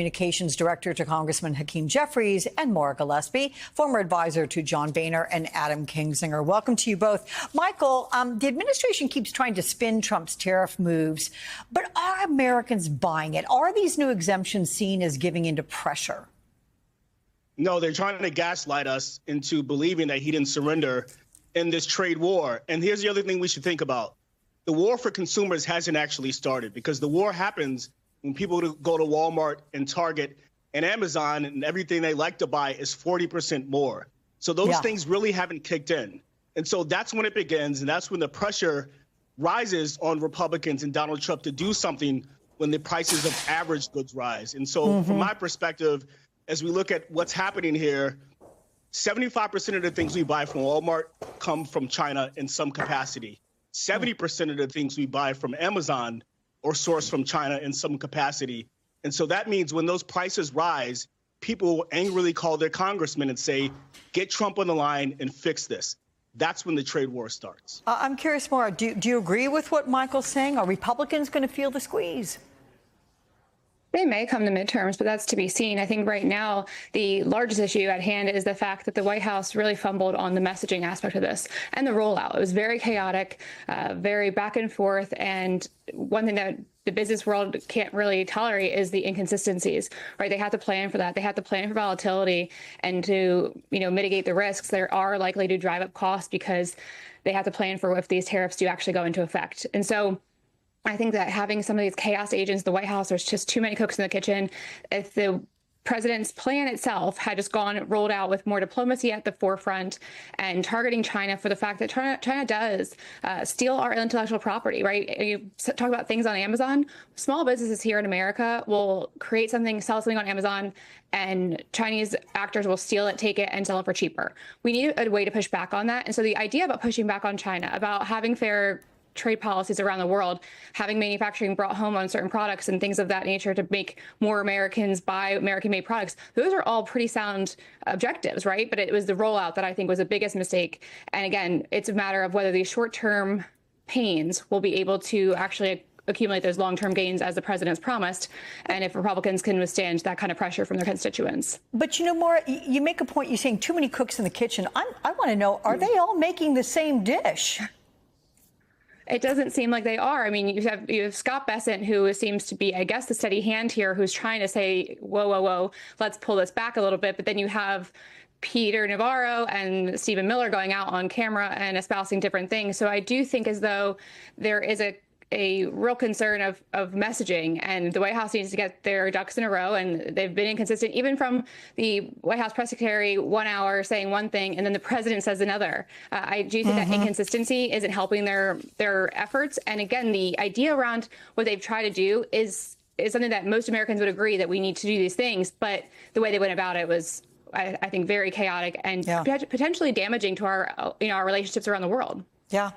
Communications Director to Congressman Hakeem Jeffries and Maura Gillespie, former advisor to John Boehner and Adam Kinzinger. Welcome to you both. Michael, the administration keeps trying to spin Trump's tariff moves, but are Americans buying it? Are these new exemptions seen as giving into pressure? No, they're trying to gaslight us into believing that he didn't surrender in this trade war. And here's the other thing we should think about. The war for consumers hasn't actually started, because the war happens when people go to Walmart and Target and Amazon, and everything they like to buy is 40% more. So those things really haven't kicked in. And so that's when it begins. And that's when the pressure rises on Republicans and Donald Trump to do something when the prices of average goods rise. And so from my perspective, as we look at what's happening here, 75% of the things we buy from Walmart come from China in some capacity. 70% of the things we buy from Amazon or source from China in some capacity. And so that means when those prices rise, people will angrily call their congressman and say, get Trump on the line and fix this. That's when the trade war starts. I'm curious, Maura, do you agree with what Michael's saying? Are Republicans going to feel the squeeze? They may come to midterms, but that's to be seen. I think right now the largest issue at hand is the fact that the White House really fumbled on the messaging aspect of this and the rollout. It was very chaotic, very back and forth. And one thing that the business world can't really tolerate is the inconsistencies, right? They have to plan for that. They have to plan for volatility and to, mitigate the risks that are likely to drive up costs, because they have to plan for if these tariffs do actually go into effect. And so I think that having some of these chaos agents, the White House, there's just too many cooks in the kitchen. If the president's plan itself had just rolled out with more diplomacy at the forefront and targeting China for the fact that China does steal our intellectual property, right? You talk about things on Amazon. Small businesses here in America will create something, sell something on Amazon, and Chinese actors will steal it, take it, and sell it for cheaper. We need a way to push back on that. And so the idea about pushing back on China, about having fair trade policies around the world, having manufacturing brought home on certain products and things of that nature to make more Americans buy American-made products. Those are all pretty sound objectives, right? But it was the rollout that I think was the biggest mistake. And again, it's a matter of whether these short-term pains will be able to actually accumulate those long-term gains as the president's promised, and if Republicans can withstand that kind of pressure from their constituents. But Maura, you make a point. You're saying too many cooks in the kitchen. I want to know, are they all making the same dish? It doesn't seem like they are. I mean, you have Scott Bessent, who seems to be, I guess, the steady hand here, who's trying to say, whoa, whoa, whoa, let's pull this back a little bit. But then you have Peter Navarro and Stephen Miller going out on camera and espousing different things. So I do think as though there is a real concern of messaging, and the White House needs to get their ducks in a row, and they've been inconsistent, even from the White House press secretary 1 hour saying one thing and then the president says another. I do think that inconsistency isn't helping their efforts. And again, the idea around what they've tried to do is something that most Americans would agree that we need to do these things, but the way they went about it was, I think, very chaotic and potentially damaging to our relationships around the world. Yeah.